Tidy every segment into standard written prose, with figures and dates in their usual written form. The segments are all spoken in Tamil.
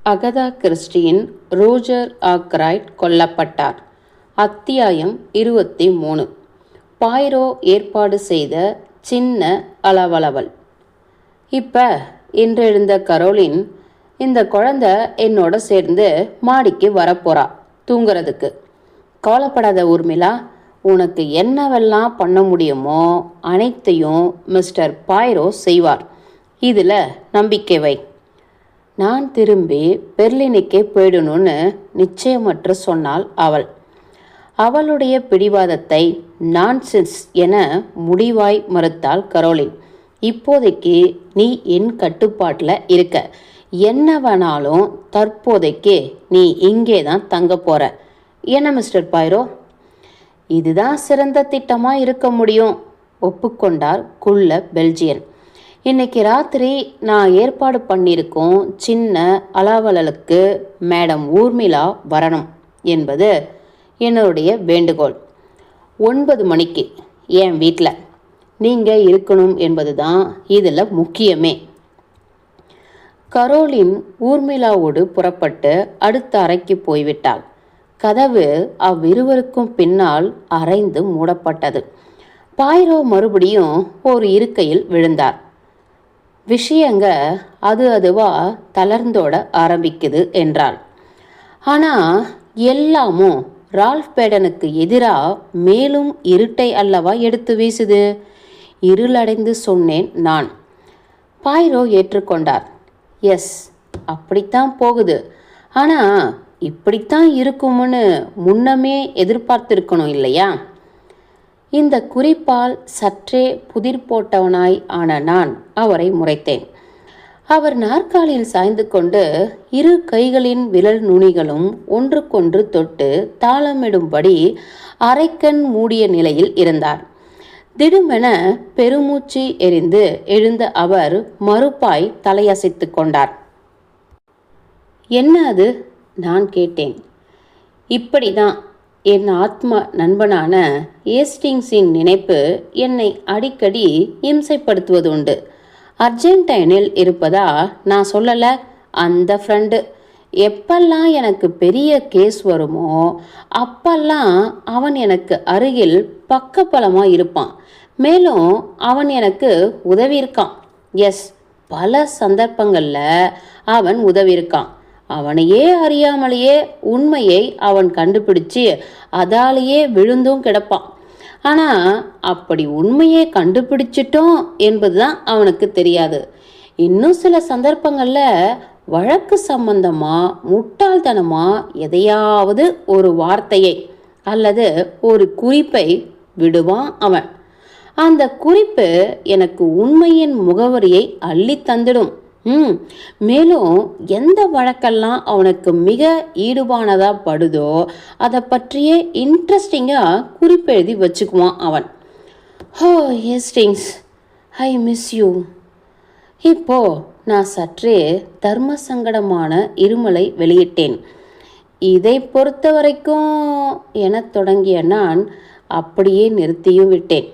அகதா கிறிஸ்டியின் ரோஜர் ஆக்ரைட் கொல்லப்பட்டார். அத்தியாயம் 23. பாய்ரோ ஏற்பாடு செய்த சின்ன அளவளவல். இன்றெழுந்த கரோலின், இந்த குழந்தை என்னோட சேர்ந்து மாடிக்கு வரப்போறா தூங்குறதுக்கு. கவலைப்படாத ஊர்மிளா, உனக்கு என்னவெல்லாம் பண்ண முடியுமோ அனைத்தையும் மிஸ்டர் பாய்ரோ செய்வார். இதில் நம்பிக்கை வை. நான் திரும்பி பெர்லினுக்கே போயிடணும்னு நிச்சயமற்று சொன்னாள் அவள். அவளுடைய பிடிவாதத்தை நான்சென்ஸ் என முடிவாய் மறுத்தாள் கரோலின். இப்போதைக்கு நீ என் கட்டுப்பாட்டில் இருக்க. என்ன வேணாலும் தற்போதைக்கு நீ இங்கே தான் தங்க போற. என்ன மிஸ்டர் பாய்ரோ? இதுதான் சிறந்த திட்டமாக இருக்க முடியும், ஒப்புக்கொண்டார் குள்ள பெல்ஜியன். இன்னைக்கு ராத்திரி நான் ஏற்பாடு பண்ணியிருக்கோம் சின்ன அளவலுக்கு மேடம் ஊர்மிளா வரணும் என்பது என்னுடைய வேண்டுகோள். 9 மணிக்கு என் வீட்டில் நீங்கள் இருக்கணும் என்பது தான் இதில் முக்கியமே. கரோலின் ஊர்மிளாவோடு புறப்பட்டு அடுத்த அறைக்கு போய்விட்டாள். கதவு அவ்விருவருக்கும் பின்னால் அரைந்து மூடப்பட்டது. பாய்ரோ மறுபடியும் ஒரு இருக்கையில் விழுந்தார். விஷயங்க அதுவா தளர்ந்தோட ஆரம்பிக்குது என்றாள். ஆனால் எல்லாமும் ரால்ஃப் பேடனுக்கு எதிராக மேலும் இருட்டை அல்லவா எடுத்து வீசுது. இருளடைந்து சொன்னேன் நான். பாய்ரோ ஏற்றுக்கொண்டார். எஸ், அப்படித்தான் போகுது. ஆனால் இப்படித்தான் இருக்கும்னு முன்னமே எதிர்பார்த்திருக்கணும் இல்லையா? இந்த குறிப்பால் சற்றே புதிர் போட்டவனாய் ஆன நான் அவரை முறைத்தேன். அவர் நாற்காலியில் சாய்ந்து கொண்டு இரு கைகளின் விரல் நுனிகளும் ஒன்றுக்கொன்று தொட்டு தாளமிடும்படி அரைக்கண் மூடிய நிலையில் இருந்தார். திடுமென பெருமூச்சு எறிந்து எழுந்த அவர் மறுப்பாய் தலையசைத்து கொண்டார். என்ன அது? நான் கேட்டேன். இப்படிதான் என் ஆத்மா நண்பனான ஏஸ்டிங்ஸின் நினைப்பு என்னை அடிக்கடி இம்சைப்படுத்துவது உண்டு. அர்ஜென்டைனில் இருப்பதா நான் சொல்லலை. அந்த ஃப்ரெண்டு எப்பெல்லாம் எனக்கு பெரிய கேஸ் வருமோ அப்பெல்லாம் அவன் எனக்கு அருகில் பக்கபலமாக இருப்பான். மேலும் அவன் எனக்கு உதவி இருக்கான். எஸ், பல சந்தர்ப்பங்களில் அவன் உதவி இருக்கான். அவனையே அறியாமலேயே உண்மையை அவன் கண்டுபிடிச்சு அதாலேயே விழுந்தும் கிடப்பான். ஆனால் அப்படி உண்மையை கண்டுபிடிச்சிட்டோம் என்பதுதான் அவனுக்கு தெரியாது. இன்னும் சில சந்தர்ப்பங்களில் வழக்கு சம்பந்தமாக முட்டாள்தனமாக எதையாவது ஒரு வார்த்தையை அல்லது ஒரு குறிப்பை விடுவான் அவன். அந்த குறிப்பு எனக்கு உண்மையின் முகவரியை அள்ளி தந்துடும். மேலும் எந்த வழக்கெல்லாம் அவனுக்கு மிக ஈடுபானதாக படுதோ அதை பற்றியே இன்ட்ரெஸ்டிங்காக குறிப்பெழுதி வச்சுக்குவான் அவன். ஹோ ஏஸ்டிங்ஸ், ஐ மிஸ் யூ. இப்போ நான் சற்றே தர்ம சங்கடமான இருமலை வெளியிட்டேன். இதை பொறுத்த வரைக்கும் என தொடங்கிய நான் அப்படியே நிறுத்தியும் விட்டேன்.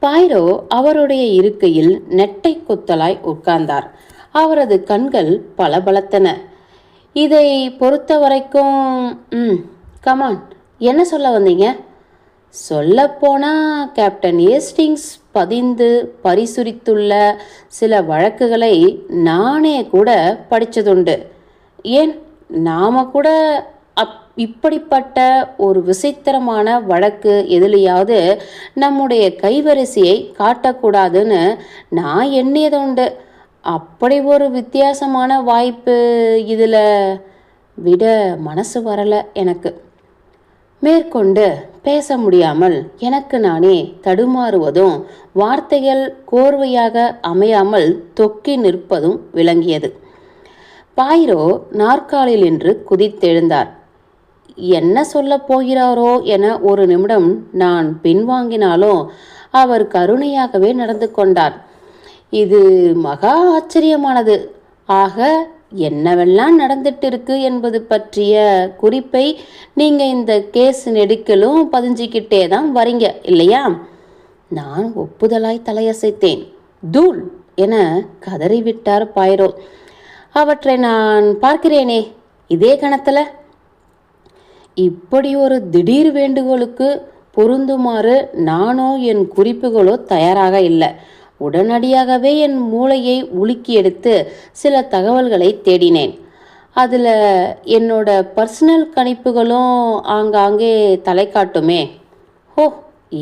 பாய்ரோ அவருடைய இருக்கையில் நெட்டை கொத்தலாய் உட்கார்ந்தார். அவரது கண்கள் பளபளத்தன. இதை பொறுத்த வரைக்கும் கமான், என்ன சொல்ல வந்தீங்க? சொல்லப்போனா கேப்டன் ஏஸ்டிங்ஸ் பதிந்து பரிசுரித்துள்ள சில வழக்குகளை நானே கூட படித்ததுண்டு. ஏன், நாம கூட இப்படிப்பட்ட ஒரு விசித்திரமான வழக்கு எதுலையாவது நம்முடைய கைவரிசையை காட்டக்கூடாதுன்னு நான் எண்ணியதுண்டு. அப்படி ஒரு வித்தியாசமான வாய்ப்பு இதில் விட மனசு வரலை எனக்கு. மேற்கொண்டு பேச முடியாமல் எனக்கு நானே தடுமாறுவதும் வார்த்தைகள் கோர்வையாக அமையாமல் தொக்கி நிற்பதும் விளங்கியது. பாய்ரோ நாற்காலில் நின்று குதித்தெழுந்தார். என்ன சொல்ல போகிறாரோ என ஒரு நிமிடம் நான் பின்வாங்கினாலும் அவர் கருணையாகவே நடந்து கொண்டார். இது மகா ஆச்சரியமானது. ஆக என்னவெல்லாம் நடந்துட்டு இருக்கு என்பது பற்றிய குறிப்பை நீங்கள் இந்த கேஸ் நெடுக்கலும் பதிஞ்சிக்கிட்டே தான் வரீங்க இல்லையா? நான் ஒப்புதலாய் தலையசைத்தேன். தூள் என கதறிவிட்டார் பாய்ரோ. அவற்றை நான் பார்க்கிறேனே இதே கணத்தில். இப்படி ஒரு திடீர் வேண்டுகோளுக்கு பொருந்துமாறு நானோ என் குறிப்புகளோ தயாராக இல்லை. உடனடியாகவே என் மூளையை உலுக்கி எடுத்து சில தகவல்களை தேடினேன். அதில் என்னோட பர்சனல் கணிப்புகளும் ஆங்காங்கே தலை காட்டுமே. ஓ,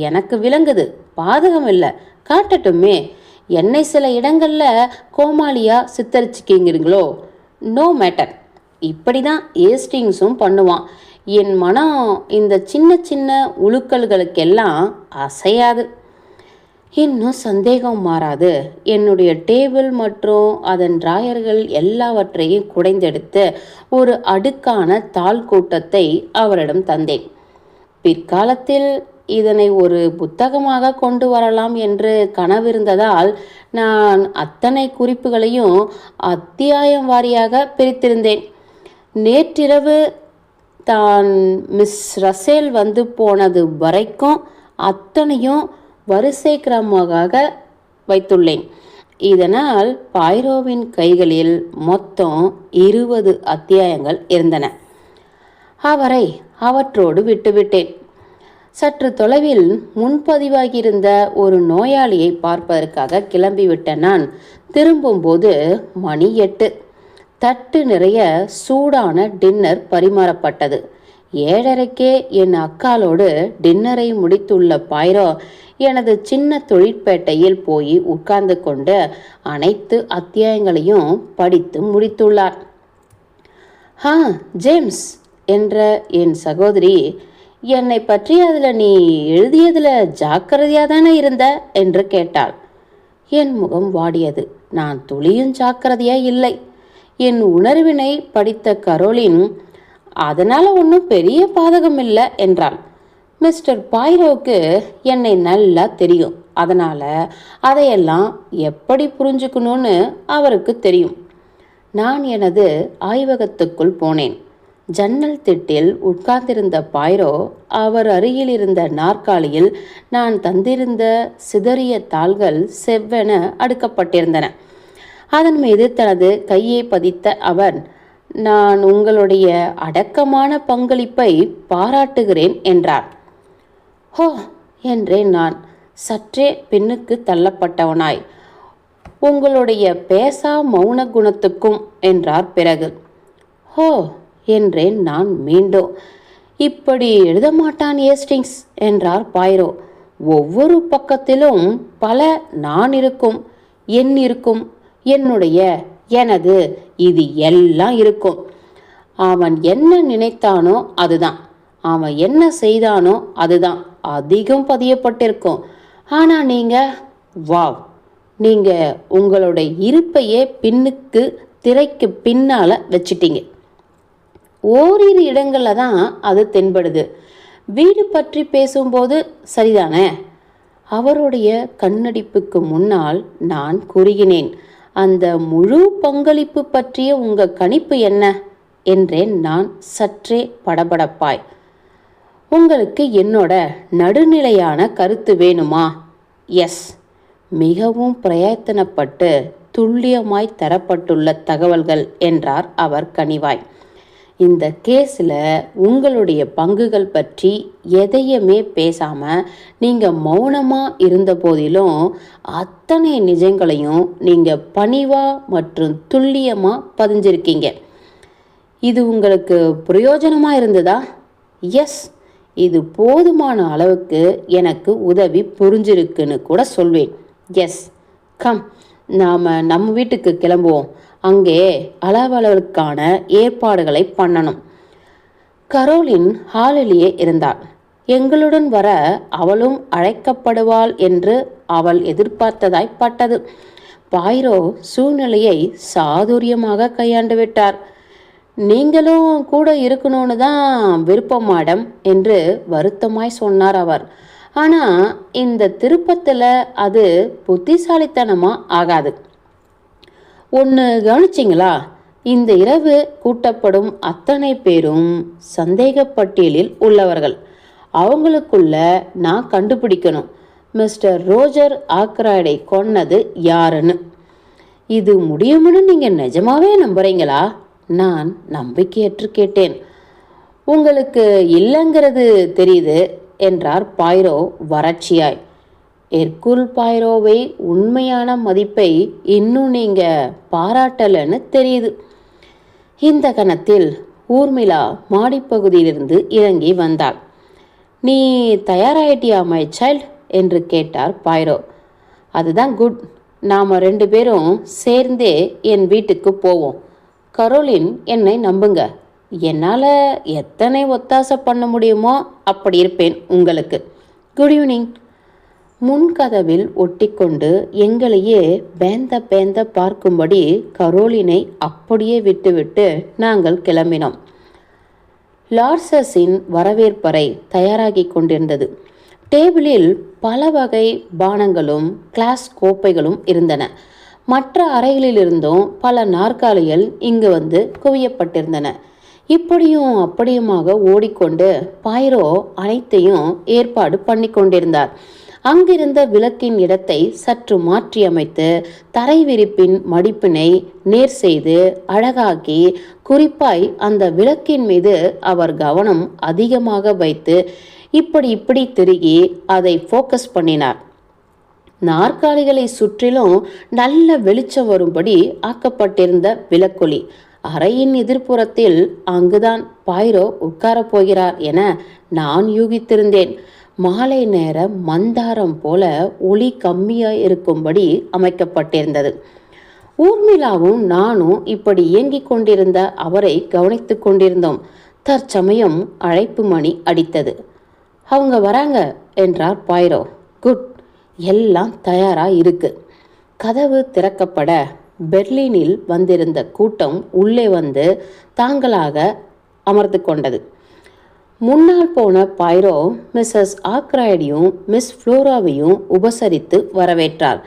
எனக்கு விளங்குது, பாதகம் இல்லை, காட்டட்டுமே. என்னை சில இடங்களில் கோமாளியாக சித்தரிச்சுக்கிங்கிறீங்களோ? No matter. இப்படி தான் ஏஸ்டிங்ஸும் பண்ணுவான். என் மனம் இந்த சின்ன சின்ன உழுக்கல்களுக்கெல்லாம் அசையாது. இன்னும் சந்தேகம் மாறாது. என்னுடைய டேபிள் மற்றும் அதன் டிராயர்கள் எல்லாவற்றையும் குடைந்தெடுத்து ஒரு அடுக்கான தாள் கூட்டத்தை அவரிடம் தந்தேன். பிற்காலத்தில் இதனை ஒரு புத்தகமாக கொண்டு வரலாம் என்று கனவிருந்ததால் நான் அத்தனை குறிப்புகளையும் அத்தியாயம் வாரியாக பிரித்திருந்தேன். நேற்றிரவு தான் மிஸ் ரசேல் வந்து போனது வரைக்கும் அத்தனையும் வரிசை கிரமமாக வைத்துள்ளேன். இதனால் பாய்ரோவின் கைகளில் மொத்தம் 20 அத்தியாயங்கள் இருந்தன. அவரை அவற்றோடு விட்டுவிட்டேன். சற்று தொலைவில் முன்பதிவாகியிருந்த ஒரு நோயாளியை பார்ப்பதற்காக கிளம்பிவிட்ட நான் திரும்பும்போது மணி 8. தட்டு நிறைய சூடான டின்னர் பரிமாறப்பட்டது. 7:30க்கே என் அக்காலோடு டின்னரை முடித்துள்ள பாய்ரோ எனது சின்ன தொழிற்பேட்டையில் போய் உட்கார்ந்து கொண்டு அனைத்து அத்தியாயங்களையும் படித்து முடித்துள்ளார். ஜேம்ஸ் என்ற என் சகோதரி, என்னை பற்றி அதில் நீ எழுதியதில் ஜாக்கிரதையாக தானே இருந்த என்று கேட்டாள். என் முகம் வாடியது. நான் துளியும் ஜாக்கிரதையாக இல்லை. என் உணர்வினை படித்த கரோலின், அதனால் ஒன்றும் பெரிய பாதகம் இல்லை என்றாள். மிஸ்டர் பாய்ரோவுக்கு என்னை நல்லா தெரியும். அதனால் அதையெல்லாம் எப்படி புரிஞ்சுக்கணும்னு அவருக்கு தெரியும். நான் எனது ஆய்வகத்துக்குள் போனேன். ஜன்னல் திட்டில் உட்கார்ந்திருந்த பாய்ரோ அவர் அருகில் இருந்த நாற்காலியில் நான் தந்திருந்த சிதறிய தாள்கள் செவ்வென அடுக்கப்பட்டிருந்தன. அதன் மீது தனது கையை பதித்த அவர், நான் உங்களுடைய அடக்கமான பங்களிப்பை பாராட்டுகிறேன் என்றார். ஹோ என்றேன் நான், சற்றே பின்னுக்கு தள்ளப்பட்டவனாய். உங்களுடைய பேசா மௌன குணத்துக்கும் என்றார். பிறகு ஹோ என்றேன் நான் மீண்டும். இப்படி எழுத மாட்டான் ஏஸ்டிங்ஸ் என்றார் பாய்ரோ. ஒவ்வொரு பக்கத்திலும் பல நான் இருக்கும், என் இருக்கும், என்னுடைய, எனது, இது எல்லாம் இருக்கும். அவன் என்ன நினைத்தானோ அதுதான், அவன் என்ன செய்தானோ அதுதான் அதிகம் பதியப்பட்டிருக்கும். ஆனால் நீங்கள், வாவ், நீங்கள் உங்களுடைய இருப்பையே பின்னுக்கு திரைக்கு பின்னால் வச்சிட்டீங்க. ஓரிரு இடங்களில் தான் அது தென்படுது. வீடு பற்றி பேசும்போது சரிதானே? அவருடைய கண்ணடிப்புக்கு முன்னால் நான் குறுகினேன். அந்த முழு பங்களிப்பு பற்றிய உங்கள் கணிப்பு என்ன என்றேன் நான் சற்றே படபடப்பாய். உங்களுக்கு என்னோட நடுநிலையான கருத்து வேணுமா? எஸ். மிகவும் பிரயத்தனப்பட்டு துல்லியமாய் தரப்பட்டுள்ள தகவல்கள் என்றார் அவர் கனிவாய். இந்த கேஸில் உங்களுடைய பங்குகள் பற்றி எதையுமே பேசாமல் நீங்கள் மௌனமாக இருந்த போதிலும் அத்தனை நிஜங்களையும் நீங்கள் பணிவாக மற்றும் துல்லியமாக பதிஞ்சிருக்கீங்க. இது உங்களுக்கு பிரயோஜனமாக இருந்ததா? எஸ். இது போதுமான அளவுக்கு எனக்கு உதவி புரிஞ்சிருக்குன்னு கூட சொல்வேன். எஸ். கம், நாம் நம்ம வீட்டுக்கு கிளம்புவோம். அங்கே அளவளவுக்கான ஏற்பாடுகளை பண்ணணும். கரோலின் ஹாலிலேயே இருந்தாள். எங்களுடன் வர அவளும் அழைக்கப்படுவாள் என்று அவள் எதிர்பார்த்ததாய் பட்டது. பாய்ரோ சூழ்நிலையை சாதுரியமாக கையாண்டு விட்டார். நீங்களும் கூட இருக்கணும்னு தான் விருப்பம் மேடம் என்று வருத்தமாய் சொன்னார் அவர். ஆனால் இந்த திருப்பத்தில் அது புத்திசாலித்தனமாக ஆகாது. ஒன்று கவனிச்சிங்களா? இந்த இரவு கூட்டப்படும் அத்தனை பேரும் சந்தேகப்பட்டியலில் உள்ளவர்கள். அவங்களுக்குள்ள நான் கண்டுபிடிக்கணும் மிஸ்டர் ரோஜர் ஆக்ராய்டை கொன்னது யாருன்னு. இது முடியும்னு நீங்கள் நிஜமாவே நம்புறீங்களா? நான் நம்பிக்கையற்று கேட்டேன். உங்களுக்கு இல்லைங்கிறது தெரியுது என்றார் பாய்ரோ வறட்சியாய். எர்குல் பாய்ரோவை உண்மையான மதிப்பை இன்னும் நீங்கள் பாராட்டலைன்னு தெரியுது. இந்த கணத்தில் ஊர்மிளா மாடிப்பகுதியிலிருந்து இறங்கி வந்தாள். நீ தயாராயிட்டியா மை சைல்ட் என்று கேட்டார் பாய்ரோ. அதுதான் குட். நாம் 2 பேரும் சேர்ந்தே என் வீட்டுக்கு போவோம். கரோலின், என்னை நம்புங்க. என்னால் எத்தனை ஒத்தாசை பண்ண முடியுமோ அப்படி இருப்பேன் உங்களுக்கு. Good evening. முன்கதவில் ஒட்டிக்கொண்டு எங்களையே பேந்த பார்க்கும்படி கரோலினை அப்படியே விட்டுவிட்டு நாங்கள் கிளம்பினோம். லார்சஸின் வரவேற்பறை தயாராகி கொண்டிருந்தது. டேபிளில் பல வகை பானங்களும் கிளாஸ் கோப்பைகளும் இருந்தன. மற்ற அறைகளிலிருந்தும் பல நாற்காலிகள் இங்கு வந்து குவியப்பட்டிருந்தன. இப்படியும் அப்படியுமாக ஓடிக்கொண்டு பாய்ரோ அனைத்தையும் ஏற்பாடு பண்ணி கொண்டிருந்தார். அங்கிருந்த விளக்கின் இடத்தை சற்று மாற்றியமைத்து தரை விரிப்பின் மடிப்பினை நேர் செய்து அழகாக்கி, குறிப்பாய் அந்த விளக்கின் மீது அவர் கவனம் அதிகமாக வைத்து இப்படி திருகி அதை ஃபோக்கஸ் பண்ணினார். நாற்காலிகளை சுற்றிலும் நல்ல வெளிச்சம் வரும்படி ஆக்கப்பட்டிருந்த விளக்கொலி. அறையின் எதிர்ப்புறத்தில் அங்குதான் பாய்ரோ உட்காரப் போகிறார் என நான் யூகித்திருந்தேன். மாலை நேர மந்தாரம் போல ஒளி கம்மியாய் இருக்கும்படி அமைக்கப்பட்டிருந்தது. ஊர்மிளாவும் நானும் இப்படி இயங்கிக் கொண்டிருந்த அவரை கவனித்து கொண்டிருந்தோம். தற்சமயம் அழைப்பு மணி அடித்தது. அவங்க வராங்க என்றார் பாய்ரோ. குட், எல்லாம் தயாராக இருக்கு. கதவு திறக்கப்பட பெர்லினில் வந்திருந்த கூட்டம் உள்ளே வந்து தாங்களாக அமர்ந்து கொண்டது. முன்னால் போன பாய்ரோ மிஸ்ஸஸ் ஆக்ராய்டையும் மிஸ் ஃப்ளோராவையும் உபசரித்து வரவேற்றார்.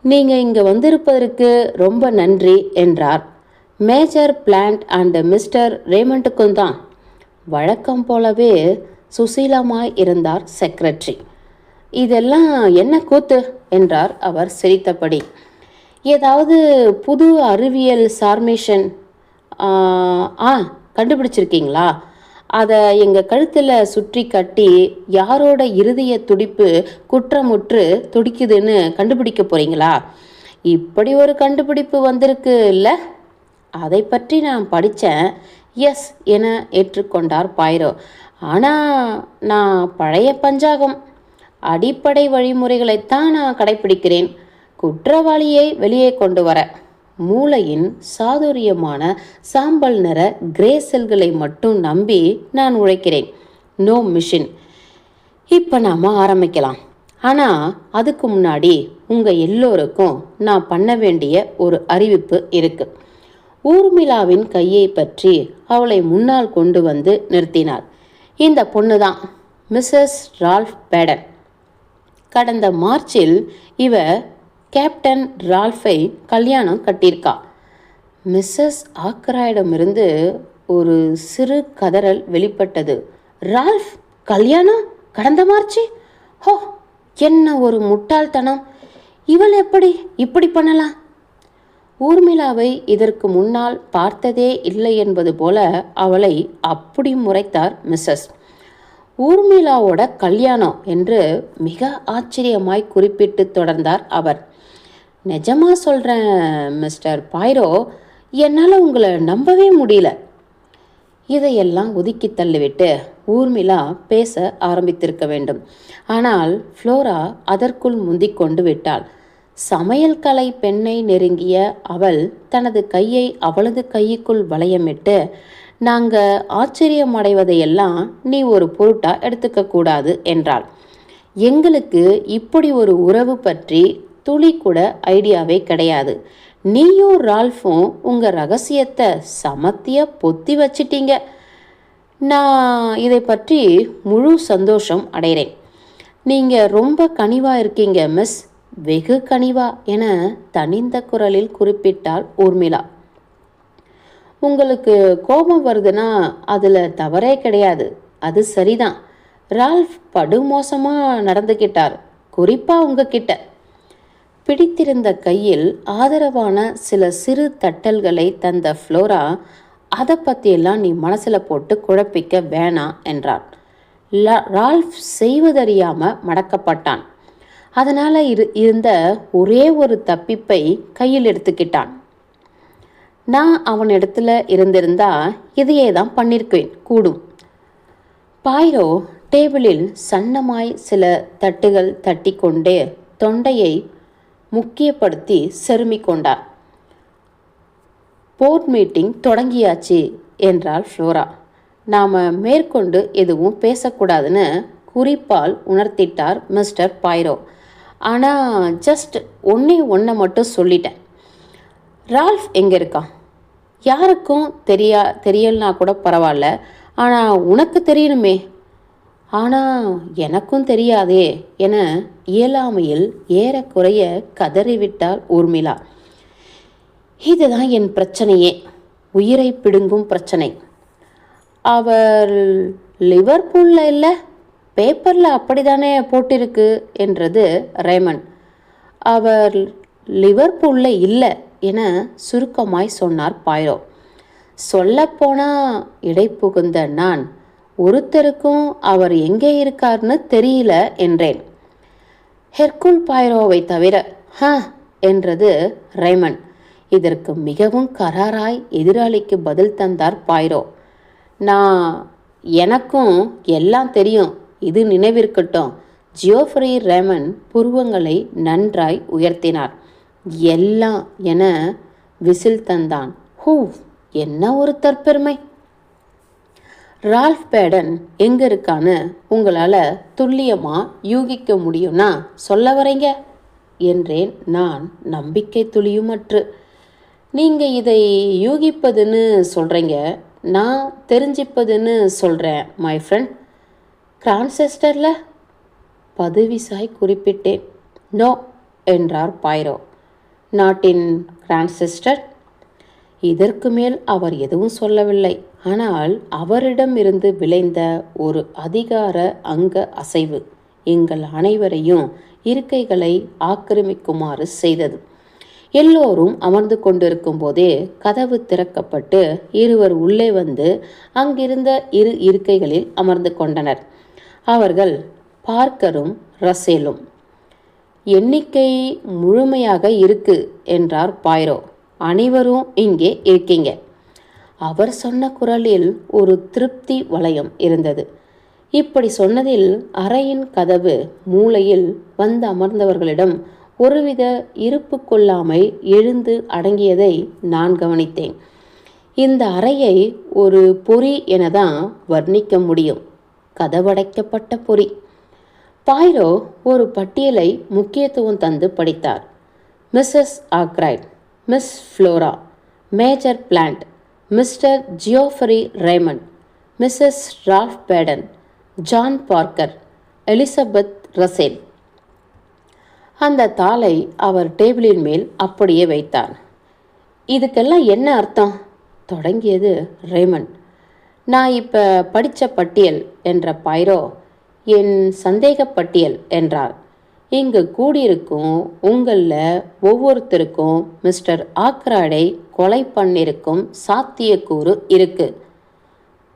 நீங்கள் இங்கே வந்திருப்பதற்கு ரொம்ப நன்றி என்றார். மேஜர் பிளான்ட் அண்ட் மிஸ்டர் ரேமண்டுக்கும் தான். வழக்கம் போலவே சுசீலமாய் இருந்தார் செக்ரட்டரி. இதெல்லாம் என்ன கூத்து என்றார் அவர் சிரித்தபடி. ஏதாவது புது அறிவியல் சார்மேஷன் கண்டுபிடிச்சிருக்கீங்களா? அதை எங்கள் கழுத்தில் சுற்றி கட்டி யாரோட இருதய துடிப்பு குற்றமுற்று துடிக்குதுன்னு கண்டுபிடிக்க போகிறீங்களா? இப்படி ஒரு கண்டுபிடிப்பு வந்திருக்கு இல்லை? அதை பற்றி நான் படித்தேன். எஸ் என ஏற்றுக்கொண்டார் பாய்ரோ. ஆனால் நான் பழைய பஞ்சாகம் அடிப்படை வழிமுறைகளைத்தான் நான் கடைப்பிடிக்கிறேன். குற்றவாளியை வெளியே கொண்டு வர மூளையின் சாதுரியமான சாம்பல் நிற கிரே செல்களை மட்டும் நம்பி நான் உழைக்கிறேன். No machine. இப்போ நாம் ஆரம்பிக்கலாம். ஆனால் அதுக்கு முன்னாடி உங்கள் எல்லோருக்கும் நான் பண்ண வேண்டிய ஒரு அறிவிப்பு இருக்கு. ஊர்மிளாவின் கையை பற்றி அவளை முன்னால் கொண்டு வந்து நிறுத்தினார். இந்த பொண்ணு தான் மிஸ்ஸஸ் ரால்ஃப் பேடன். கடந்த மார்ச்சில் இவ கேப்டன் ரால்ஃபை கல்யாணம் கட்டியிருக்கா. மிஸ்ஸஸ் ஆக்ராயிடமிருந்து ஒரு சிறு கதறல் வெளிப்பட்டது. ரால்ஃப் கல்யாணம் கடந்த மார்ச்சு? ஹோ, என்ன ஒரு முட்டாள்தனம்! இவள் எப்படி இப்படி பண்ணலாம்? ஊர்மிளாவை இதற்கு முன்னால் பார்த்ததே இல்லை என்பது போல அவளை அப்படி முறைத்தார் மிஸ்ஸஸ். ஊர்மிளாவோட கல்யாணம் என்று மிக ஆச்சரியமாய் குறிப்பிட்டு தொடர்ந்தார் அவர். நிஜமா சொல்கிறேன் மிஸ்டர் பாய்ரோ, என்னால் உங்களை நம்பவே முடியல. இதையெல்லாம் ஒதுக்கி தள்ளிவிட்டு ஊர்மிளா பேச ஆரம்பித்திருக்க வேண்டும். ஆனால் ஃப்ளோரா அதற்குள் முந்திக் கொண்டு விட்டாள். சமையல் கலை பெண்ணை நெருங்கிய அவள் தனது கையை அவளது கைக்குள் வளையமிட்டு, நாங்கள் ஆச்சரியமடைவதையெல்லாம் நீ ஒரு பொருட்டா எடுத்துக்கக்கூடாது என்றாள். எங்களுக்கு இப்படி ஒரு உறவு பற்றி துளி கூட ஐடியாவே கிடையாது. நீயும் ரால்ஃபும் உங்கள் ரகசியத்தை சமத்திய பொத்தி வச்சிட்டீங்க. நான் இதை பற்றி முழு சந்தோஷம் அடைகிறேன். நீங்கள் ரொம்ப கனிவாக இருக்கீங்க மிஸ், வெகு கனிவா என தனிந்த குரலில் குறிப்பிட்டாள் ஊர்மிளா. உங்களுக்கு கோபம் வருதுன்னா அதில் தவறே கிடையாது, அது சரிதான். ரால்ஃப் படுமோசமாக நடந்துக்கிட்டார், குறிப்பாக உங்ககிட்ட. பிடித்திருந்த கையில் ஆதரவான சில சிறு தட்டல்களை தந்த ஃப்ளோரா, அதை பற்றியெல்லாம் நீ மனசில் போட்டு குழப்பிக்க வேணாம் என்றான். ரால்ஃப் செய்வதறியாமல் மடக்கப்பட்டான். அதனால் இருந்த ஒரே ஒரு தப்பிப்பை கையில் எடுத்துக்கிட்டான். நான் அவன் இடத்துல இருந்திருந்தா இதையே தான் பண்ணியிருக்கேன் கூடும். பாய்ரோ டேபிளில் சன்னமாய் சில தட்டுகள் தட்டி கொண்டே தொண்டையை முக்கியப்படுத்தி செருமிக் கொண்டார். போர்ட் மீட்டிங் தொடங்கியாச்சு என்றாள் ஃப்ளோரா. நாம் மேற்கொண்டு எதுவும் பேசக்கூடாதுன்னு குறிப்பால் உணர்த்திட்டார் மிஸ்டர் பாய்ரோ. ஆனால் ஜஸ்ட் ஒன்றை மட்டும் சொல்லிட்டேன். ரால்ஃப் எங்கே இருக்கான்? யாருக்கும் தெரியலனா கூட பரவாயில்ல, ஆனால் உனக்கு தெரியணுமே. ஆனால் எனக்கும் தெரியாதே என இயலாமையில் ஏறக்குறைய கதறிவிட்டாள் ஊர்மிளா. இதுதான் என் பிரச்சனையே, உயிரை பிடுங்கும் பிரச்சனை. அவர் லிவர்பூலில் இல்லை, பேப்பரில் அப்படித்தானே போட்டிருக்கு என்றது ரேமண்ட். அவர் லிவர்பூலில் இல்லை என சுருக்கமாய் சொன்னார் பாய்ரோ. சொல்லப்போனால் இடை புகுந்த நான், ஒருத்தருக்கும் அவர் எங்கே இருக்கார்னு தெரியல என்றேன். ஹெர்குல் பாய்ரோவை தவிர என்றது ரேமண்ட். இதற்கு மிகவும் கராராய் எதிராளிக்கு பதில் தந்தார் பாய்ரோ. எனக்கும் எல்லாம் தெரியும், இது நினைவிருக்கட்டும். ஜியோஃப்ரி ரேமண்ட் புருவங்களை நன்றாய் உயர்த்தினார். எல்லாம் என விசில் தந்தான். ஹூ, என்ன ஒரு தற்பெருமை! ரால்ஃப் பேடன் எங்கே இருக்கான்னு உங்களால் துல்லியமாக யூகிக்க முடியும்னா சொல்ல வரீங்க என்றேன் நான் நம்பிக்கை துளியுமற்று. நீங்கள் இதை யூகிப்பதுன்னு சொல்கிறீங்க, நான் தெரிஞ்சிப்பதுன்னு சொல்கிறேன் மை ஃப்ரெண்ட். கிரான்செஸ்டரில் பதுவிசாய் குறிப்பிட்டேன். நோ என்றார் பாய்ரோ. நாட்டின் கிரான்செஸ்டர். இதற்கு மேல் அவர் எதுவும் சொல்லவில்லை. ஆனால் அவரிடம் இருந்து விளைந்த ஒரு அதிகார அங்க அசைவு எங்கள் அனைவரையும் இருக்கைகளை ஆக்கிரமிக்குமாறு செய்தது. எல்லோரும் அமர்ந்து கொண்டிருக்கும் போதே கதவு திறக்கப்பட்டு இருவர் உள்ளே வந்து அங்கிருந்த இரு இருக்கைகளில் அமர்ந்து கொண்டனர். அவர்கள் பார்க்கரும் ரசேலும். எண்ணிக்கை முழுமையாக இருக்கு என்றார் பாய்ரோ. அனைவரும் இங்கே இருக்கீங்க. அவர் சொன்ன குரலில் ஒரு திருப்தி வளையம் இருந்தது. இப்படி சொன்னதில் அறையின் கதவு மூலையில் வந்து அமர்ந்தவர்களிடம் ஒருவித இருப்பு கொள்ளாமை எழுந்து அடங்கியதை நான் கவனித்தேன். இந்த அறையை ஒரு பொறி எனதான் வர்ணிக்க முடியும். கதவடைக்கப்பட்ட பொறி. பாய்ரோ ஒரு பட்டியலை முக்கியத்துவம் தந்து படித்தார். Mrs Ackroyd, Miss Flora, Major Blunt, Mr Geoffrey Raymond, Mrs Ralph Paton, John Parker, Elizabeth Russell. அந்த தாளை அவர் டேபிளின் மேல் அப்படியே வைத்தார். இதுக்கெல்லாம் என்ன அர்த்தம் தொடங்கியது ரேமண்ட். நான் இப்போ படித்த பட்டியல் என்ற பாய்ரோ என் சந்தேக பட்டியல் என்றார். இங்கு கூடியிருக்கும் உங்களில் ஒவ்வொருத்தருக்கும் மிஸ்டர் ஆக்ராடை கொலை பண்ணிருக்கும் சாத்தியக்கூறு இருக்கு.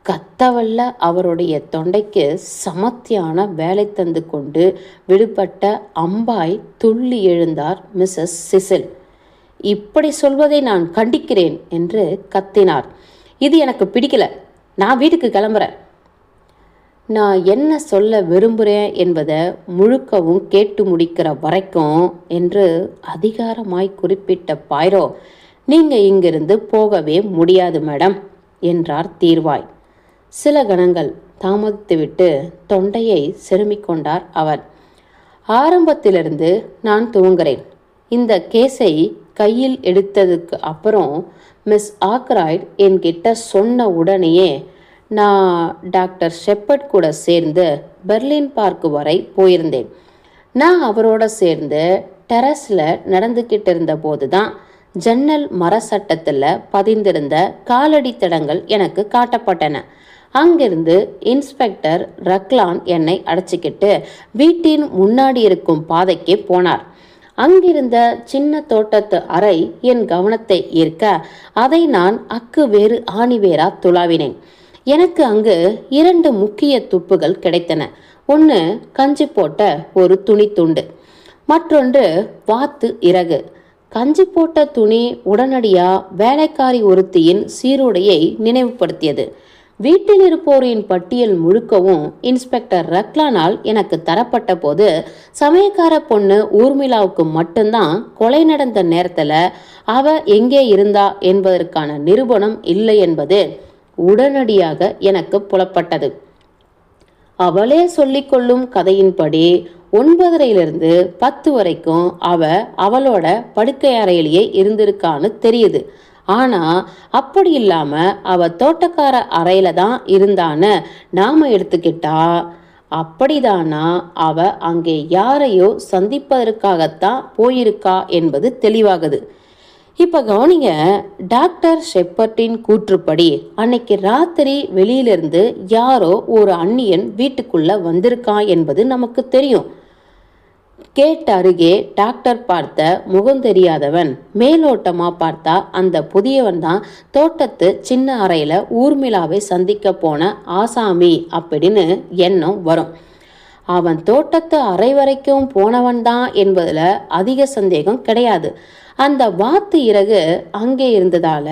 கத்தவல்ல அவருடைய தொண்டைக்கு சமத்தியான வேலை தந்து கொண்டு விடுபட்ட அம்பாய் துள்ளி எழுந்தார் மிஸ்ஸஸ் சிசில். இப்படி சொல்வதை நான் கண்டிக்கிறேன் என்று கத்தினார். இது எனக்கு பிடிக்கல, நான் வீட்டுக்கு கிளம்புறேன். நான் என்ன சொல்ல விரும்புகிறேன் என்பதை முழுக்கவும் கேட்டு முடிக்கிற வரைக்கும் என்று அதிகாரமாய் குறிப்பிட்ட பாய்ரோ, நீங்கள் இங்கிருந்து போகவே முடியாது மேடம் என்றார் தீர்வாய். சில கணங்கள் தாமதித்துவிட்டு தொண்டையை செருமிக்கொண்டார் அவர். ஆரம்பத்திலிருந்து நான் துவங்குறேன். இந்த கேஸை கையில் எடுத்ததுக்கு அப்புறம் மிஸ் ஆக்ராய்ட் என்கிட்ட சொன்ன உடனேயே நான் டாக்டர் ஷெப்பர்ட் கூட சேர்ந்து பெர்லின் பார்க் வரை போயிருந்தேன். நான் அவரோட சேர்ந்து டெரஸில் நடந்துக்கிட்டு இருந்த போது தான் ஜன்னல் மர சட்டத்தில் பதிந்திருந்த காலடி தடங்கள் எனக்கு காட்டப்பட்டன. அங்கிருந்து இன்ஸ்பெக்டர் ரக்லான் என்னை அடைச்சிக்கிட்டு வீட்டின் முன்னாடி இருக்கும் பாதைக்கு போனார். அங்கிருந்த சின்ன தோட்டத்து அறை என் கவனத்தை ஈர்க்க அதை நான் அக்கு வேறு ஆணிவேரா துளாவினேன். எனக்கு அங்கு 2 முக்கிய துப்புகள் கிடைத்தன. ஒன்று கஞ்சி போட்ட ஒரு துணி துண்டு, மற்றொன்று வாத்து இறகு. கஞ்சி போட்ட துணி உடனடியா வேலைக்காரி ஒருத்தியின் சீருடையை நினைவுபடுத்தியது. வீட்டில் இருப்போரின் பட்டியல் முழுக்கவும் இன்ஸ்பெக்டர் ரக்லானால் எனக்கு தரப்பட்ட போது சமயக்கார பொண்ணு ஊர்மிளாவுக்கு மட்டும்தான் கொலை நடந்த நேரத்துல அவ எங்கே இருந்தா என்பதற்கான நிரூபணம் இல்லை என்பது உடனடியாக எனக்கு புலப்பட்டது. அவளே சொல்லிக்கொள்ளும் கதையின்படி 9:30 10 வரைக்கும் அவளோட படுக்கை அறையிலேயே இருந்திருக்கான்னு தெரியுது. ஆனா அப்படி இல்லாம அவ தோட்டக்கார அறையில தான் இருந்தான்னு நாம எடுத்துக்கிட்டா, அப்படிதானா அவ அங்கே யாரையோ சந்திப்பதற்காகத்தான் போயிருக்கா என்பது தெளிவாகுது. இப்ப கவனிங்க, டாக்டர் ஷெப்பர்டின் கூற்றுப்படி அன்னைக்கு ராத்திரி வெளியிலிருந்து யாரோ ஒரு அந்நியன் வீட்டுக்குள்ள வந்திருக்கான் என்பது நமக்கு தெரியும். கேட் அருகே டாக்டர் பார்த்த முகம் தெரியாதவன் மேலோட்டமா பார்த்தா அந்த புதியவன் தான் தோட்டத்து சின்ன அறையில ஊர்மிளாவை சந்திக்க போன ஆசாமி அப்படின்னு எண்ணம் வரும். அவன் தோட்டத்து அறை வரைக்கும் போனவன் தான் என்பதுல அதிக சந்தேகம் கிடையாது. அந்த வாத்து இறகு அங்கே இருந்ததால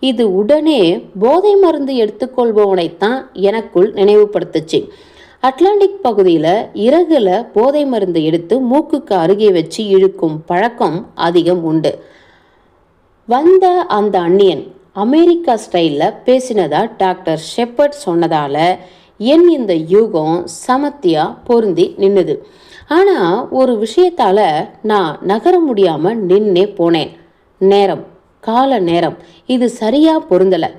இது உடனே போதை மருந்து எடுத்துக்கொள்பவனைத்தான் எனக்குள் நினைவுபடுத்துச்சு. அட்லாண்டிக் பகுதியில் இறகுல போதை மருந்து எடுத்து மூக்குக்கு அருகே வச்சு இழுக்கும் பழக்கம் அதிகம் உண்டு. வந்த அந்த அந்நியன் அமெரிக்கா ஸ்டைலில் பேசினதா டாக்டர் ஷெப்பர்ட் சொன்னதால என் இந்த யூகம் சமத்தியா பொருந்தி நின்னுது. ஆனால் ஒரு விஷயத்தால நான் நகர முடியாமல் நின்னே போனேன். கால நேரம் இது சரியா பொருந்தலை.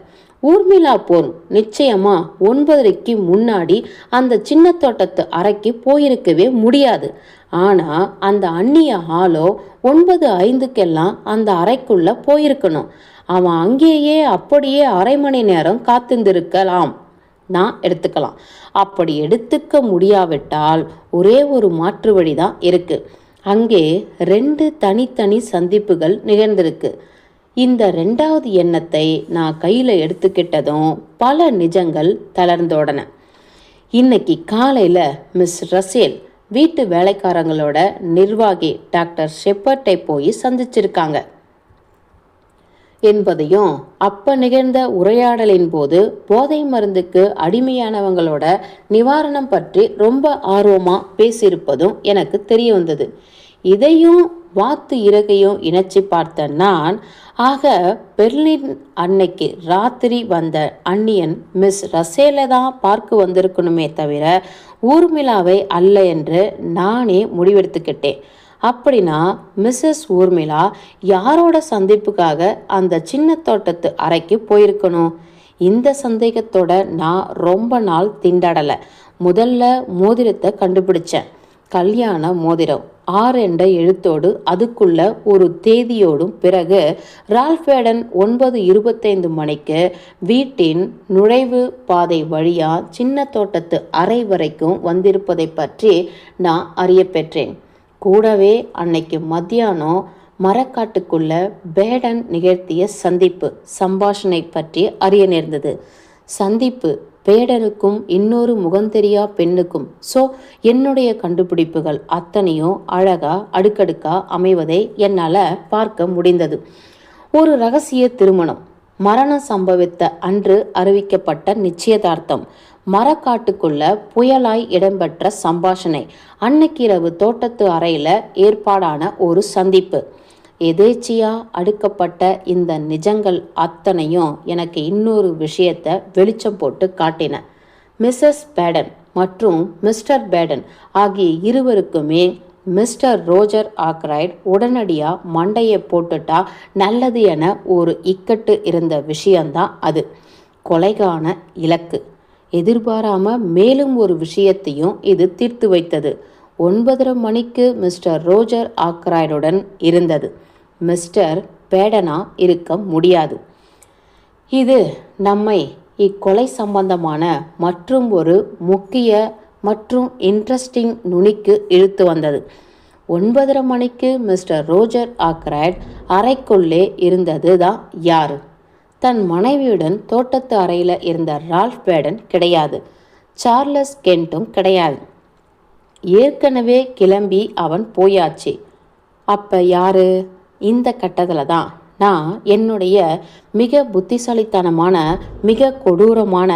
ஊர்மிளா போர் நிச்சயமா 9:30 முன்னாடி அந்த சின்ன தோட்டத்து அறைக்கு போயிருக்கவே முடியாது. ஆனால் அந்த அந்நிய ஆளோ 9:05 அந்த அறைக்குள்ள போயிருக்கணும். அவன் அங்கேயே அப்படியே அரை மணி நேரம் காத்திருந்திருக்கலாம் நான் எடுத்துக்கலாம். அப்படி எடுத்துக்க முடியாவிட்டால் ஒரே ஒரு மாற்று வழிதான் இருக்கு. அங்கே 2 தனித்தனி சந்திப்புகள் நிகழ்ந்திருக்கு. இந்த 2வது எண்ணத்தை நான் கையில் எடுத்துக்கிட்டதும் பல நிஜங்கள் தளர்ந்தோடன. இன்னைக்கு காலையில் மிஸ் ரசேல் வீட்டு வேலைக்காரங்களோட நிர்வாகி டாக்டர் ஷெப்பர்ட்டை போய் சந்திச்சிருக்காங்க என்பதையும் அப்ப நிகழ்ந்த உரையாடலின் போது போதை மருந்துக்கு அடிமையானவங்களோட நிவாரணம் பற்றி ரொம்ப ஆர்வமா பேசியிருப்பதும் எனக்கு தெரிய வந்தது. இதையும் வாத்து இறகையும் இணைச்சி பார்த்த நான், ஆக பெர்லின் அன்னைக்கு ராத்திரி வந்த அந்நியன் மிஸ் ரசேலை தான் பார்க்க வந்திருக்கணுமே தவிர ஊர்மிளாவை அல்ல என்று நானே முடிவெடுத்துக்கிட்டேன். அப்படின்னா மிஸ்ஸஸ் ஊர்மிளா யாரோட சந்திப்புக்காக அந்த சின்ன தோட்டத்து அறைக்கு போயிருக்கணும்? இந்த சந்தேகத்தோட நான் ரொம்ப நாள் திண்டாடலை. முதல்ல மோதிரத்தை கண்டுபிடிச்சேன். கல்யாண மோதிரம் 6 என்ற எழுத்தோடு அதுக்குள்ள ஒரு தேதியோடும் பிறகு ரால்ஃபேடன் 9:25 மணிக்கு வீட்டின் நுழைவு பாதை வழியா சின்ன தோட்டத்து அறை வரைக்கும் வந்திருப்பதை பற்றி நான் அறிய பெற்றேன். கூடவே அன்னைக்கு மத்தியானம் மரக்காட்டுக்குள்ள பேடன் நிகழ்த்திய சம்பாஷணை பற்றி அறிய நேர்ந்தது. சந்திப்பு பேடனுக்கும் இன்னொரு முகந்தெரியா பெண்ணுக்கும். என்னுடைய கண்டுபிடிப்புகள் அத்தனையும் அழகா அடுக்கடுக்கா அமைவதை என்னால் பார்க்க முடிந்தது. ஒரு ரகசிய திருமணம், மரணம் சம்பவித்த அன்று அறிவிக்கப்பட்ட நிச்சயதார்த்தம், மரக்காட்டுக்குள்ள புயலாய் இடம்பெற்ற சம்பாஷணை, அன்னைக்கு இரவு தோட்டத்து அறையில ஏற்பாடான ஒரு சந்திப்பு. எதேச்சியா அடுக்கப்பட்ட இந்த நிஜங்கள் அத்தனையும் எனக்கு இன்னொரு விஷயத்தை வெளிச்சம் போட்டு காட்டின. மிஸ்ஸஸ் பேடன் மற்றும் மிஸ்டர் பேடன் ஆகிய இருவருக்குமே மிஸ்டர் ரோஜர் ஆக்ரைட் உடனடியாக மண்டையை போட்டுட்டா நல்லது என ஒரு இக்கட்டு இருந்த விஷயந்தான் அது. கொலைகான இலக்கு. எதிர்பாராம மேலும் ஒரு விஷயத்தையும் இது தீர்த்து வைத்தது. 9:30 மணிக்கு மிஸ்டர் ரோஜர் ஆக்ராய்டுடன் இருந்தது. மிஸ்டர் பேடனா இருக்க முடியாது. இது நம்மை இக்கொலை சம்பந்தமான மற்றும் ஒரு முக்கிய மற்றும் இன்ட்ரெஸ்டிங் நுனிக்கு இழுத்து வந்தது. 9:30 மணிக்கு மிஸ்டர் ரோஜர் ஆக்ரைட் அறைக்குள்ளே இருந்தது தான் யாரு? தன் மனைவியுடன் தோட்டத்து அறையில் இருந்த ரால்ஃப் பேடன் கிடையாது. சார்லஸ் கென்ட்டும் கிடையாது. ஏற்கனவே கிளம்பி அவன் போயாச்சு. அப்போ யாரு? இந்த கட்டத்தில் தான் நான் என்னுடைய மிக புத்திசாலித்தனமான, மிக கொடூரமான,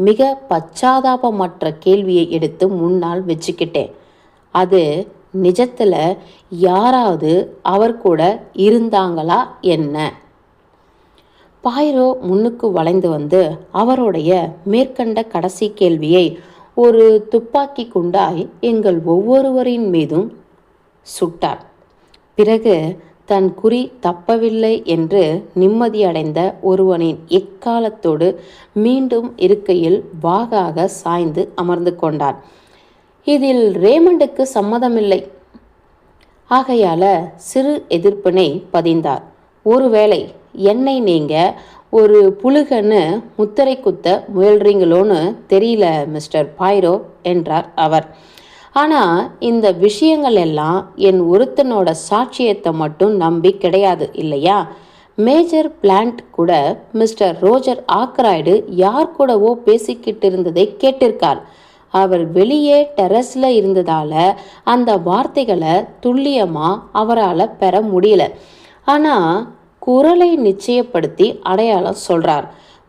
மிக பச்சாதாபமற்ற கேள்வியை எடுத்து முன்னால் வச்சுக்கிட்டேன். அது நிஜத்தில் யாராவது அவர் கூட இருந்தாங்களா என்ன? பாயிரோ முன்னுக்கு வளைந்து வந்து அவருடைய மேற்கண்ட கடைசி கேள்வியை ஒரு துப்பாக்கி குண்டாய் எங்கள் ஒவ்வொருவரின் மீதும் சுட்டார். பிறகு தன் குறி தப்பவில்லை என்று நிம்மதியடைந்த ஒருவனின் எக்காலத்தோடு மீண்டும் இருக்கையில் வாகாக சாய்ந்து அமர்ந்து கொண்டார். இதில் ரேமண்டுக்கு சம்மதமில்லை. ஆகையால சிறு எதிர்ப்பினை பதிந்தார். ஒருவேளை என்னை நீங்கள் ஒரு புழுகன்னு முத்திரை குத்த முயல்றீங்களோன்னு தெரியல மிஸ்டர் பாயிரோ என்றார் அவர். ஆனால் இந்த விஷயங்கள் எல்லாம் என் ஒருத்தனோட சாட்சியத்தை மட்டும் நம்பி கிடையாது இல்லையா? மேஜர் பிளான்ட் கூட மிஸ்டர் ரோஜர் ஆக்ராய்டு யார் கூடவோ பேசிக்கிட்டு இருந்ததை கேட்டிருக்கார். அவர் வெளியே டெரஸில் இருந்ததால் அந்த வார்த்தைகளை துல்லியமாக அவரால் பெற முடியல. ஆனால் குரலை நிச்சயப்படுத்தி அடையாளம் சொல்றார்.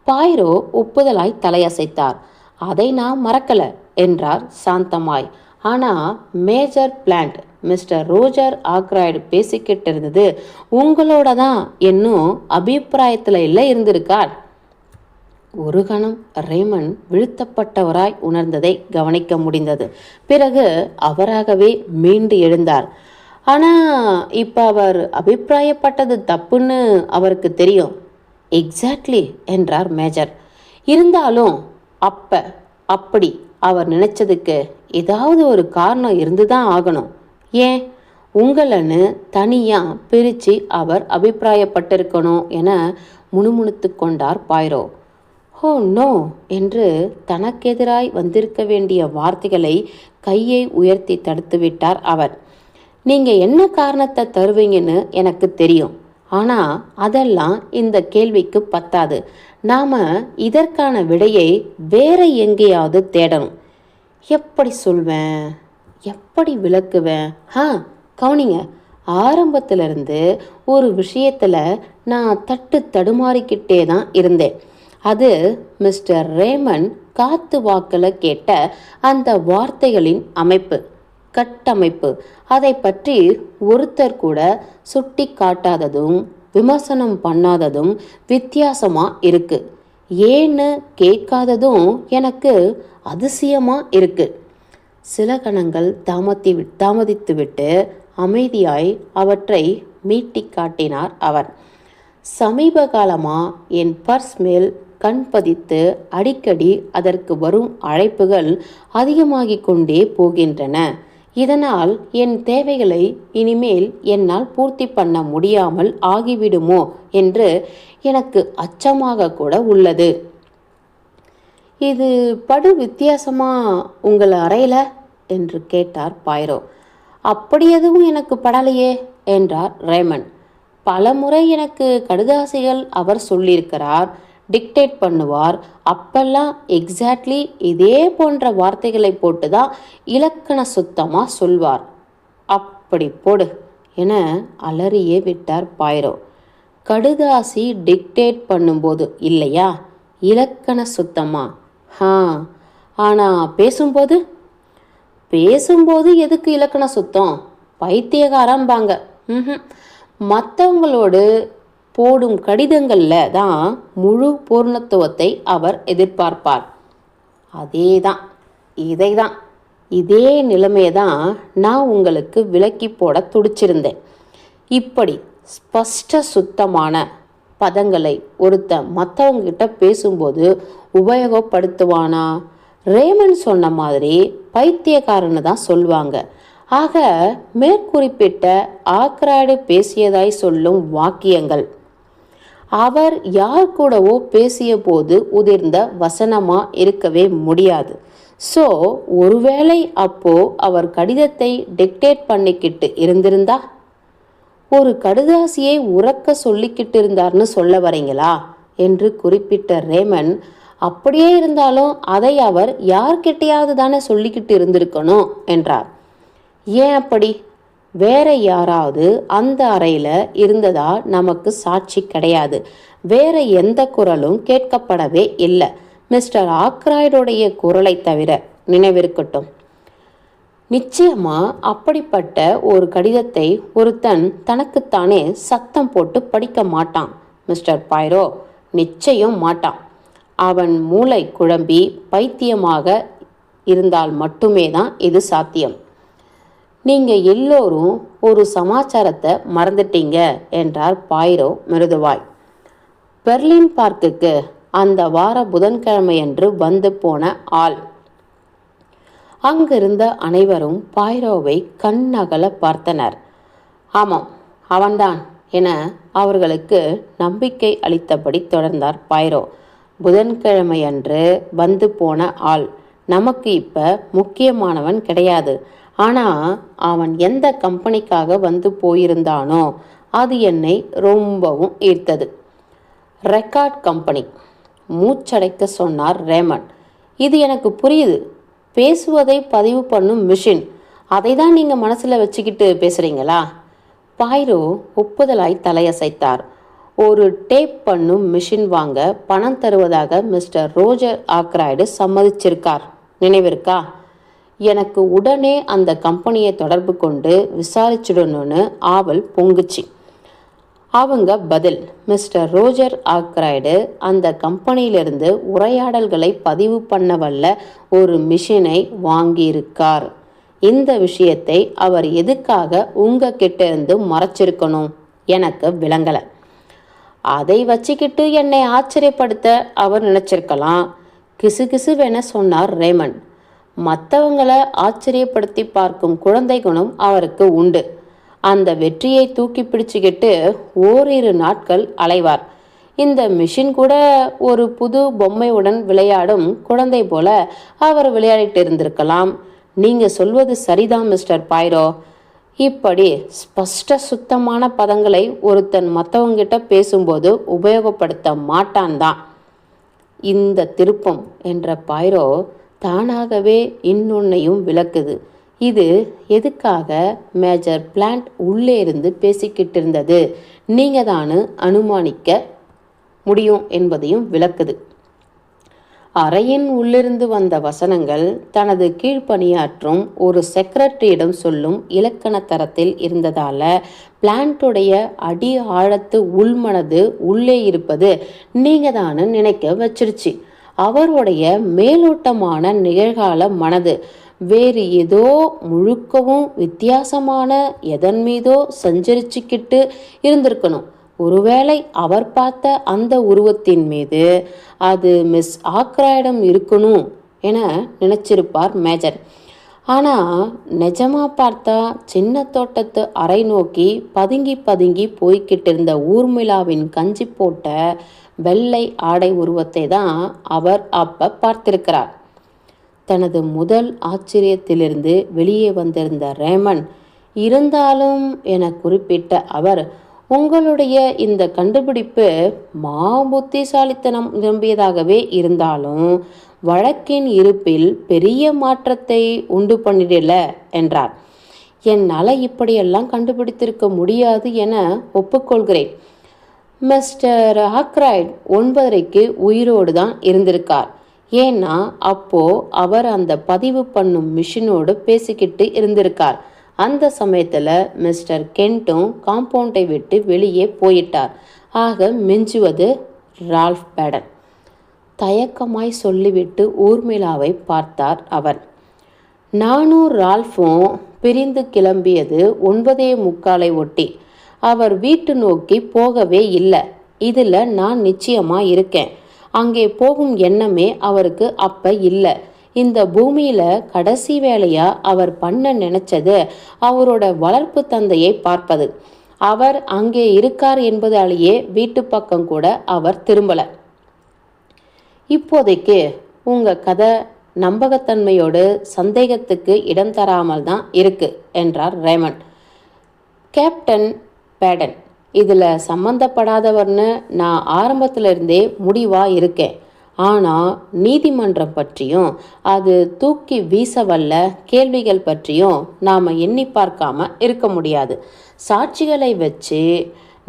பாயிரோ ஒப்புதலாய் தலையசைத்தார். அதை நான் மறக்கல என்றார் சாந்தமாய். ஆனால் மேஜர் பிளான்ட் மிஸ்டர் ரோஜர் ஆக்ராய்டு பேசிக்கிட்டு இருந்தது உங்களோட தான் என்னும் அபிப்பிராயத்தில் இல்லை இருந்திருக்கார். ஒரு கணம் ரேமன் வீழ்த்தப்பட்டவராய் உணர்ந்ததை கவனிக்க முடிந்தது. பிறகு அவராகவே மீண்டு எழுந்தார். ஆனால் இப்போ அவர் அபிப்பிராயப்பட்டது தப்புன்னு அவருக்கு தெரியும். எக்ஸாக்ட்லி என்றார் மேஜர். இருந்தாலும் அப்படி அவர் நினைச்சதுக்கு ஏதாவது ஒரு காரணம் இருந்து தான் ஆகணும். ஏன் உங்களன்னு தனியாக பிரித்து அவர் அபிப்பிராயப்பட்டிருக்கணும் என முணுமுணுத்து கொண்டார் பாயிரோ. ஹோ நோ என்று தனக்கெதிராய் வந்திருக்க வேண்டிய வார்த்தைகளை கையை உயர்த்தி தடுத்து விட்டார் அவர். நீங்கள் என்ன காரணத்தை தருவீங்கன்னு எனக்கு தெரியும். ஆனால் அதெல்லாம் இந்த கேள்விக்கு பத்தாது. நாம் இதற்கான விடையை வேற எங்கேயாவது தேடணும். எப்படி சொல்வேன், எப்படி விளக்குவேன்? கவனிங்க, ஆரம்பத்திலிருந்து ஒரு விஷயத்தில் நான் தடுமாறிக்கிட்டே தான் இருந்தேன். அது மிஸ்டர் ரேமன் காத்து வாக்கில் கேட்ட அந்த வார்த்தைகளின் அமைப்பு, கட்டமைப்பு. அதை பற்றி ஒருத்தர் கூட சுட்டி காட்டாததும் விமர்சனம் பண்ணாததும் வித்தியாசமாக இருக்கு. ஏன்னு கேட்காததும் எனக்கு அதிசயமாக இருக்கு. சில கணங்கள் தாமதித்துவிட்டு அமைதியாய் அவற்றை மீட்டி காட்டினார் அவர். சமீப காலமாக என் பர்ஸ் மேல் கண் பதித்து அடிக்கடி அதற்கு வரும் அழைப்புகள் அதிகமாகிக் கொண்டே போகின்றன. இதனால் என் தேவைகளை இனிமேல் என்னால் பூர்த்தி பண்ண முடியாமல் ஆகிவிடுமோ என்று எனக்கு அச்சமாக கூட உள்ளது. இது படு வித்தியாசமா உங்கள் அறையில் என்று கேட்டார் பாயிரோ. அப்படி எதுவும் எனக்கு படலையே என்றார் ரேமன். பலமுறை எனக்கு கடுதாசிகள் அவர் சொல்லியிருக்கிறார், டிக்டேட் பண்ணுவார். அப்பெல்லாம் எக்ஸாக்ட்லி இதே போன்ற வார்த்தைகளை போட்டு தான் இலக்கண சுத்தமாக சொல்வார். அப்படி போடு என அலறியே விட்டார் பாயிரோ. கடுதாசி டிக்டேட் பண்ணும்போது இல்லையா இலக்கண சுத்தமா? ஆனால் பேசும்போது எதுக்கு இலக்கண சுத்தம்? பைத்தியகாரம்பாங்க. மற்றவங்களோடு போடும் கடிதங்களில் தான் முழு பூர்ணத்துவத்தை அவர் எதிர்பார்ப்பார். இதே நிலைமையை தான் நான் உங்களுக்கு விலக்கி போட துடிச்சிருந்தேன். இப்படி ஸ்பஷ்ட சுத்தமான பதங்களை ஒருத்தன் மற்றவங்கிட்ட பேசும்போது உபயோகப்படுத்துவானா? ரேமன் சொன்ன மாதிரி பைத்தியக்காரன்னு தான் சொல்லுவாங்க. ஆக மேற்குறிப்பிட்ட ஆக்ராய்டு பேசியதாய் சொல்லும் வாக்கியங்கள் அவர் யார் கூடவோ பேசிய போது உதிர்ந்த வசனமா இருக்கவே முடியாது. ஸோ ஒருவேளை அப்போ அவர் கடிதத்தை டிக்டேட் பண்ணிக்கிட்டு இருந்திருந்தா, ஒரு கடுதாசியை உறக்க சொல்லிக்கிட்டு இருந்தார்னு சொல்ல வரீங்களா என்று குறிப்பிட்ட ரேமன், அப்படியே இருந்தாலும் அதை அவர் யார்கிட்டையாவது தானே சொல்லிக்கிட்டு இருந்திருக்கணும் என்றார். ஏன் அப்படி? வேற யாராவது அந்த அறையில் இருந்ததா நமக்கு சாட்சி கிடையாது. வேற எந்த குரலும் கேட்கப்படவே இல்லை, மிஸ்டர் ஆக்ராய்டுடைய குரலை தவிர. நினைவிருக்கட்டும். நிச்சயமா அப்படிப்பட்ட ஒரு கடிதத்தை ஒருத்தன் தனக்குத்தானே சத்தம் போட்டு படிக்க மாட்டான் மிஸ்டர் பாய்ரோ, நிச்சயம் மாட்டான். அவன் மூளை குழம்பி பைத்தியமாக இருந்தால் மட்டுமே தான் இது சாத்தியம். நீங்கள் எல்லோரும் ஒரு சமாச்சாரத்தை மறந்துட்டீங்க என்றார் பாய்ரோ மிருதுவாய். பெர்லின் பார்க்குக்கு அந்த வார புதன்கிழமையன்று வந்து போன ஆள். அங்கிருந்த அனைவரும் பாய்ரோவை கண்ணகல பார்த்தனர். ஆமாம், அவன்தான் என அவர்களுக்கு நம்பிக்கை அளித்தபடி தொடர்ந்தார் பாய்ரோ. புதன்கிழமையன்று வந்து போன ஆள் நமக்கு இப்போ முக்கியமானவன் கிடையாது. ஆனால் அவன் எந்த கம்பெனிக்காக வந்து போயிருந்தானோ அது என்னை ரொம்பவும் ஈர்த்தது. Record company. மூச்சடைக்க சொன்னார் ரேமன். இது எனக்கு புரியுது. பேசுவதை பதிவு பண்ணும் மிஷின். அதை தான் நீங்கள் மனசில் வச்சுக்கிட்டு பேசுகிறீங்களா? பாய்ரோ ஒப்புதலாய் தலையசைத்தார். ஒரு டேப் பண்ணும் மிஷின் வாங்க பணம் தருவதாக மிஸ்டர் ரோஜர் ஆக்ராய்டு சம்மதிச்சிருக்கார். நினைவிருக்கா? எனக்கு உடனே அந்த கம்பெனியை தொடர்பு கொண்டு விசாரிச்சிடணும்னு ஆவல் பொங்குச்சு. அவங்க பதில், மிஸ்டர் ரோஜர் ஆக்ராய்டு அந்த கம்பெனியிலிருந்து உரையாடல்களை பதிவு பண்ண வல்ல ஒரு மிஷினை வாங்கியிருக்கார். இந்த விஷயத்தை அவர் எதுக்காக உங்ககிட்ட இருந்து மறைச்சிருக்கணும் எனக்கு விளங்கலை. அதை வச்சுக்கிட்டு என்னை ஆச்சரியப்படுத்த அவர் நினைச்சிருக்கலாம். கிசுகிசுவென சொன்னார் ரேமன். மற்றவங்களை ஆச்சரியப்படுத்தி பார்க்கும் குழந்தை குணம் அவருக்கு உண்டு. அந்த வெற்றியை தூக்கி பிடிச்சுக்கிட்டு ஓரிரு நாட்கள் அலைவார். இந்த மிஷின் கூட ஒரு புது பொம்மையுடன் விளையாடும் குழந்தை போல அவர் விளையாடிட்டு இருந்திருக்கலாம். நீங்கள் சொல்வது சரிதான் மிஸ்டர் பாய்ரோ. இப்படி ஸ்பஷ்ட சுத்தமான பதங்களை ஒருத்தன் மற்றவங்கிட்ட பேசும்போது உபயோகப்படுத்த மாட்டான் தான். இந்த திருப்பம் என்ற பாய்ரோ தானாகவே இன்னொன்னையும் விளக்குது. இது எதுக்காக மேஜர் பிளான்ட் உள்ளே இருந்து பேசிக்கிட்டு இருந்தது நீங்கள் தானு அனுமானிக்க முடியும் என்பதையும் விளக்குது. அறையின் உள்ளிருந்து வந்த வசனங்கள் தனது கீழ்ப்பணியாற்றும் ஒரு செக்ரட்டரியிடம் சொல்லும் இலக்கண தரத்தில் இருந்ததால பிளான்ட்டுடைய அடி ஆழத்து உள்மனது உள்ளே இருப்பது நீங்கள் தானு நினைக்க வச்சிருச்சு. அவருடைய மேலோட்டமான நிகழ்கால மனது வேறு ஏதோ முழுக்கவும் வித்தியாசமான எதன் மீதோ சஞ்சரிச்சுக்கிட்டு இருந்திருக்கணும். ஒருவேளை அவர் பார்த்த அந்த உருவத்தின் மீது அது மிஸ் ஆக்ராயிடம் இருக்கணும் என நினைச்சிருப்பார் மேஜர். ஆனால் நிஜமாக பார்த்தா சின்ன தோட்டத்து அறை நோக்கி பதுங்கி பதுங்கி போய்கிட்டு இருந்த ஊர்மிளாவின் கஞ்சி போட்ட வெள்ளை ஆடை உருவத்தை தான் அவர் அப்போ பார்த்திருக்கிறார். தனது முதல் ஆச்சரியத்திலிருந்து வெளியே வந்திருந்த ரேமன், இருந்தாலும் என குறிப்பிட்ட அவர், உங்களுடைய இந்த கண்டுபிடிப்பு புத்திசாலித்தனம் நிரம்பியதாகவே இருந்தாலும் வழக்கின் இருப்பில் பெரிய மாற்றத்தை உண்டு பண்ணிடல என்றார். என்னால் இப்படியெல்லாம் கண்டுபிடித்திருக்க முடியாது என ஒப்புக்கொள்கிறேன். மிஸ்டர் ஆக்ராய்ட் 9:30க்கு உயிரோடு தான் இருந்திருக்கார். ஏன்னா அப்போ அவர் அந்த பதிவு பண்ணும் மிஷினோடு பேசிக்கிட்டு இருந்திருக்கார். அந்த சமயத்தில் மிஸ்டர் கென்ட்டும் காம்பவுண்டை விட்டு வெளியே போயிட்டார். ஆக மிஞ்சுவது ரால்ஃப் பேடன். தயக்கமாய் சொல்லிவிட்டு ஊர்மிளாவை பார்த்தார் அவர். நானும் ரால்ஃபும் பிரிந்து கிளம்பியது 9:45 ஒட்டி. அவர் வீட்டு நோக்கி போகவே இல்லை. இதில் நான் நிச்சயமாக இருக்கேன். அங்கே போகும் எண்ணமே அவருக்கு அப்போ இல்லை. இந்த பூமியில் கடைசி வேலையாக அவர் பண்ண நினச்சது அவரோட வளர்ப்பு தந்தையை பார்ப்பது. அவர் அங்கே இருக்கார் என்பதாலேயே வீட்டு பக்கம் கூட அவர் திரும்பலை. இப்போதைக்கு உங்கள் கதை நம்பகத்தன்மையோடு சந்தேகத்துக்கு இடம் தராமல் தான் இருக்கு என்றார் ரேமண்ட். கேப்டன் பேடன், இதில் சம்பந்தப்படாதவர்னு நான் ஆரம்பத்திலிருந்தே முடிவாக இருக்கேன். ஆனால் நீதிமன்றம் பற்றியும் அது தூக்கி வீசவல்ல கேள்விகள் பற்றியும் நாம் எண்ணி பார்க்காம இருக்க முடியாது. சாட்சிகளை வச்சு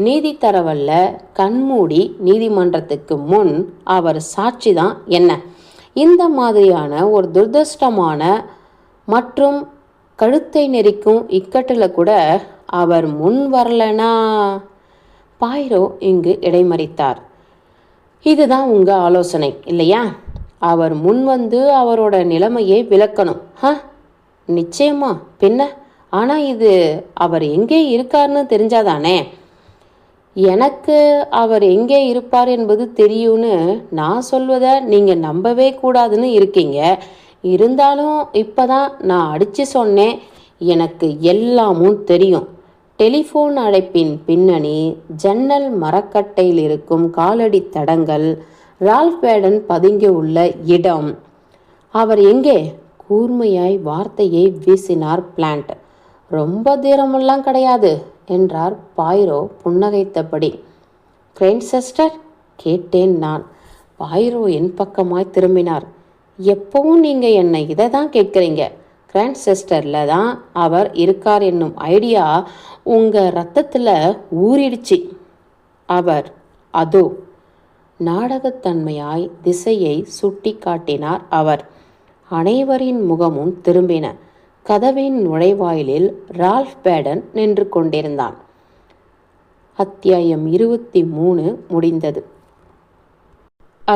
நீதி தரவல்ல கண்மூடி நீதிமன்றத்துக்கு முன் அவர் சாட்சி தான் என்ன? இந்த மாதிரியான ஒரு துரதிர்ஷ்டமான மற்றும் கழுத்தை நெரிக்கும் இக்கட்டில் கூட அவர் முன் வரலனா? பாய்ரோ இங்கு இடைமறித்தார். இதுதான் உங்கள் ஆலோசனை இல்லையா? அவர் முன் வந்து அவரோட நிலைமையை விளக்கணும். நிச்சயமா, பின்ன. ஆனால் இது அவர் எங்கே இருக்காருன்னு தெரிஞ்சாதானே? எனக்கு அவர் எங்கே இருப்பார் என்பது தெரியும்னு நான் சொல்வதை நீங்கள் நம்பவே கூடாதுன்னு இருக்கீங்க. இருந்தாலும் இப்போ தான் நான் அடித்து சொன்னேன், எனக்கு எல்லாமும் தெரியும். டெலிஃபோன் அழைப்பின் பின்னணி, ஜன்னல் மரக்கட்டையில் இருக்கும் காலடி தடங்கள், ரால்ஃப் பேடன் பதுங்கி உள்ள இடம். அவர் எங்கே? கூர்மையாய் வார்த்தையை வீசினார் பிளான்ட். ரொம்ப தூரமெல்லாம் கிடையாது என்றார் பாய்ரோ புன்னகைத்தபடி. கிரைன்செஸ்டர் கேட்டேன் நான். பாய்ரோ என் பக்கமாய் திரும்பினார். எப்பவும் நீங்கள் என்னை இதை தான் கேட்குறீங்க. கிரான்செஸ்டரில் தான் அவர் இருக்கார் என்னும் ஐடியா உங்கள் ரத்தத்தில் ஊறிடுச்சு. அவர் அதோ. நாடகத்தன்மையாய் திசையை சுட்டி காட்டினார் அவர். அனைவரின் முகமும் திரும்பின. கதவின் நுழைவாயிலில் ரால்ஃப் பேடன் நின்று கொண்டிருந்தான். அத்தியாயம் 23 முடிந்தது.